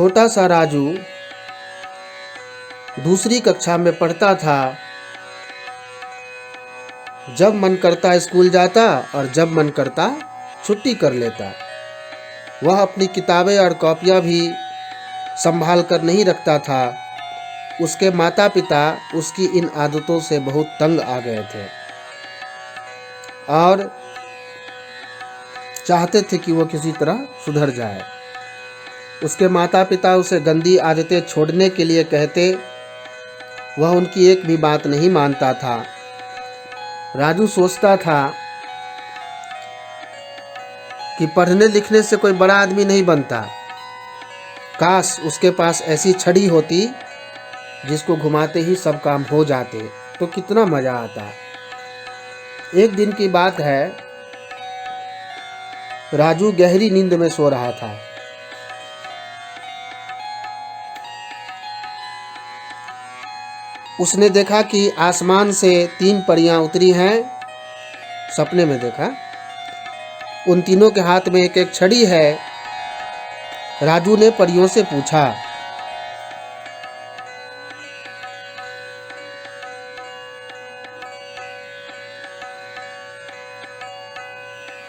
छोटा सा राजू दूसरी कक्षा में पढ़ता था। जब मन करता स्कूल जाता और जब मन करता छुट्टी कर लेता। वह अपनी किताबें और कॉपियाँ भी संभाल कर नहीं रखता था। उसके माता पिता उसकी इन आदतों से बहुत तंग आ गए थे और चाहते थे कि वह किसी तरह सुधर जाए। उसके माता पिता उसे गंदी आदतें छोड़ने के लिए कहते, वह उनकी एक भी बात नहीं मानता था। राजू सोचता था कि पढ़ने लिखने से कोई बड़ा आदमी नहीं बनता। काश उसके पास ऐसी छड़ी होती जिसको घुमाते ही सब काम हो जाते, तो कितना मज़ा आता। एक दिन की बात है, राजू गहरी नींद में सो रहा था। उसने देखा कि आसमान से 3 परियां उतरी हैं। सपने में देखा, उन तीनों के हाथ में एक एक छड़ी है। राजू ने परियों से पूछा,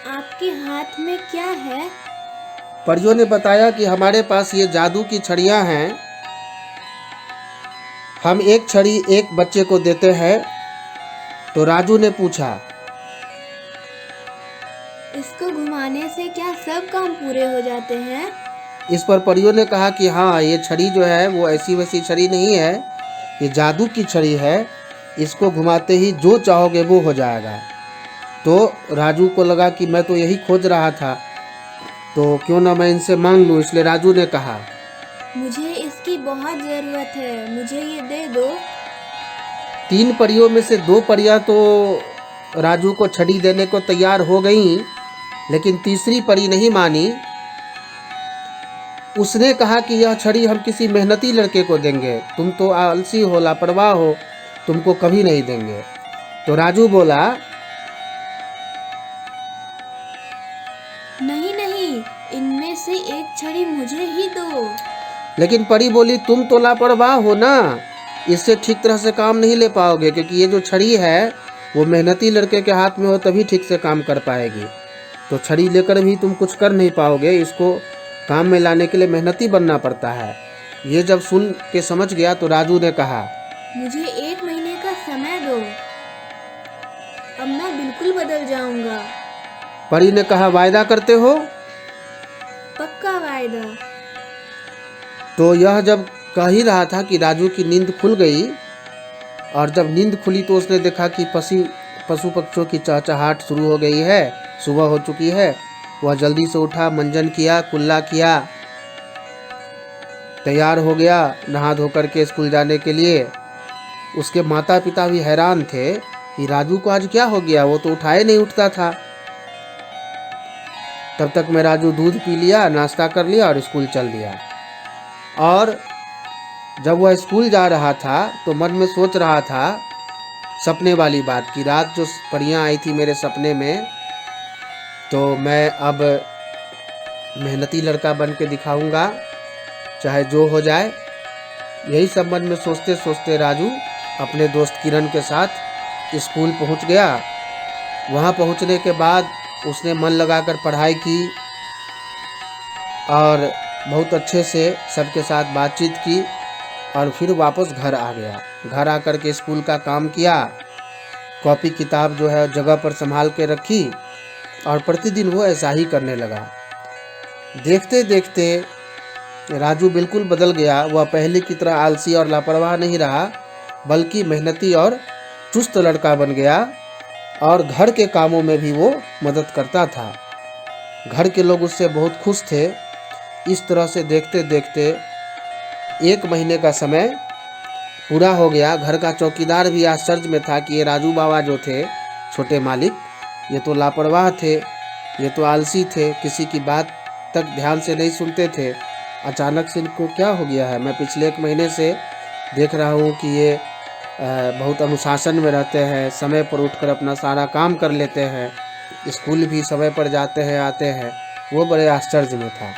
आपके हाथ में क्या है? परियों ने बताया कि हमारे पास ये जादू की छड़ियां हैं। हम एक छड़ी एक बच्चे को देते हैं। तो राजू ने पूछा, इसको घुमाने से क्या सब काम पूरे हो जाते हैं? इस पर परियों ने कहा कि हाँ, ये छड़ी जो है वो ऐसी वैसी छड़ी नहीं है, ये जादू की छड़ी है। इसको घुमाते ही जो चाहोगे वो हो जाएगा। तो राजू को लगा कि मैं तो यही खोज रहा था, तो क्यों ना मैं इनसे मांग लूँ। इसलिए राजू ने कहा, मुझे इसकी बहुत ज़रूरत है, मुझे ये दे दो। 3 परियों में से 2 परियां तो राजू को छड़ी देने को तैयार हो गईं, लेकिन तीसरी परी नहीं मानी। उसने कहा कि यह छड़ी हम किसी मेहनती लड़के को देंगे, तुम तो आलसी हो, लापरवाह हो, तुमको कभी नहीं देंगे। तो राजू बोला, नहीं नहीं, इनमें से एक छड़ी मुझे ही दो। लेकिन परी बोली, तुम तो लापरवाह हो ना, इससे ठीक तरह से काम नहीं ले पाओगे, क्योंकि ये जो छड़ी है वो मेहनती लड़के के हाथ में हो तभी ठीक से काम कर पाएगी। तो छड़ी लेकर भी तुम कुछ कर नहीं पाओगे, इसको काम में लाने के लिए मेहनती बनना पड़ता है। ये जब सुन के समझ गया तो राजू ने कहा, मुझे 1 महीने का समय दो, अब मैं बिल्कुल बदल जाऊंगा। परी ने कहा, वायदा करते हो? पक्का वायदा। तो यह जब कह ही रहा था कि राजू की नींद खुल गई। और जब नींद खुली तो उसने देखा कि पशु पक्षियों की चहचहाट शुरू हो गई है, सुबह हो चुकी है। वह जल्दी से उठा, मंजन किया, कुल्ला किया, तैयार हो गया नहा धो करके स्कूल जाने के लिए। उसके माता पिता भी हैरान थे कि राजू को आज क्या हो गया, वो तो उठाए नहीं उठता था। तब तक मैं राजू दूध पी लिया, नाश्ता कर लिया और स्कूल चल दिया। और जब वह स्कूल जा रहा था तो मन में सोच रहा था सपने वाली बात की, रात जो परियां आई थी मेरे सपने में, तो मैं अब मेहनती लड़का बन के दिखाऊंगा, चाहे जो हो जाए। यही सब मन में सोचते सोचते राजू अपने दोस्त किरण के साथ स्कूल पहुंच गया। वहां पहुंचने के बाद उसने मन लगाकर पढ़ाई की और बहुत अच्छे से सबके साथ बातचीत की और फिर वापस घर आ गया। घर आकर के स्कूल का काम किया, कॉपी किताब जो है जगह पर संभाल के रखी और प्रतिदिन वो ऐसा ही करने लगा। देखते देखते राजू बिल्कुल बदल गया। वह पहले की तरह आलसी और लापरवाह नहीं रहा, बल्कि मेहनती और चुस्त लड़का बन गया और घर के कामों में भी वो मदद करता था। घर के लोग उससे बहुत खुश थे। इस तरह से देखते देखते 1 महीने का समय पूरा हो गया। घर का चौकीदार भी आश्चर्य में था कि ये राजू बाबा जो थे, छोटे मालिक, ये तो लापरवाह थे, ये तो आलसी थे, किसी की बात तक ध्यान से नहीं सुनते थे। अचानक से इनको क्या हो गया है? मैं पिछले 1 महीने से देख रहा हूँ कि ये बहुत अनुशासन में रहते हैं, समय पर उठकर अपना सारा काम कर लेते हैं, स्कूल भी समय पर जाते हैं, आते हैं। वो बड़े आश्चर्य में था।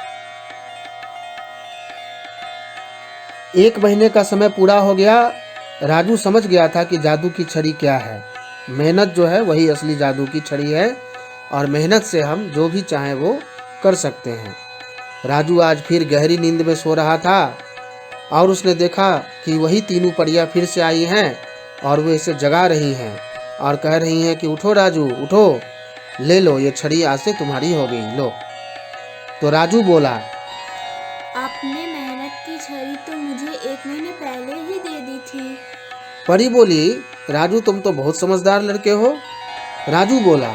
1 महीने का समय पूरा हो गया। राजू समझ गया था कि जादू की छड़ी क्या है। मेहनत जो है वही असली जादू की छड़ी है और मेहनत से हम जो भी चाहें वो कर सकते हैं। राजू आज फिर गहरी नींद में सो रहा था और उसने देखा कि वही तीनों परियां फिर से आई हैं और वो इसे जगा रही हैं और कह रही हैं कि उठो राजू उठो, ले लो, ये छड़ी आज से तुम्हारी हो गई, लो। तो राजू बोला, आपने मेहनत की छड़ी तो मुझे 1 महीने पहले ही दे दी थी। परी बोली, राजू तुम तो बहुत समझदार लड़के हो। राजू बोला,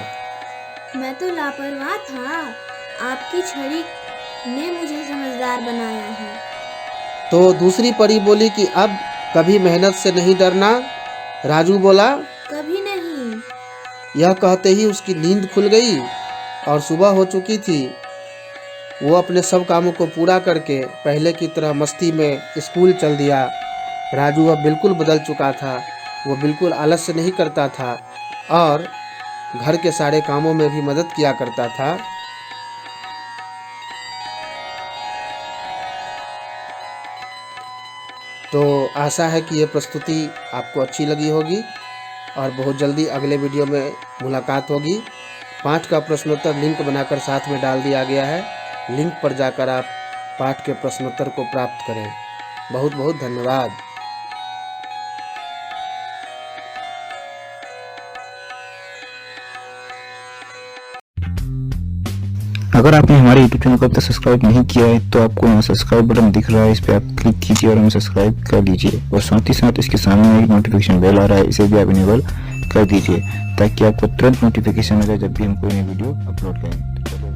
मैं तो लापरवाह था, आपकी छड़ी ने मुझे समझदार बनाया है। तो दूसरी परी बोली कि अब कभी मेहनत से नहीं डरना। राजू बोला, कभी नहीं। यह कहते ही उसकी नींद खुल गई और सुबह हो चुकी थी। वो अपने सब कामों को पूरा करके पहले की तरह मस्ती में स्कूल चल दिया। राजू अब बिल्कुल बदल चुका था। वो बिल्कुल आलस्य नहीं करता था और घर के सारे कामों में भी मदद किया करता था। तो आशा है कि ये प्रस्तुति आपको अच्छी लगी होगी और बहुत जल्दी अगले वीडियो में मुलाकात होगी। पाठ का प्रश्नोत्तर लिंक बनाकर साथ में डाल दिया गया है। लिंक पर जाकर आप पाठ के प्रश्नोत्तर को प्राप्त करें। बहुत बहुत धन्यवाद। अगर आपने हमारे YouTube चैनल को अब तक सब्सक्राइब नहीं किया है तो आपको यहाँ सब्सक्राइब बटन दिख रहा है, इस पर आप क्लिक कीजिए और हमें सब्सक्राइब कर लीजिए। और साथ ही साथ इसके सामने एक नोटिफिकेशन बेल आ रहा है, इसे भी आप इनेबल कर दीजिए ताकि आपको तुरंत नोटिफिकेशन मिले जब भी हम कोई नई वीडियो अपलोड करें।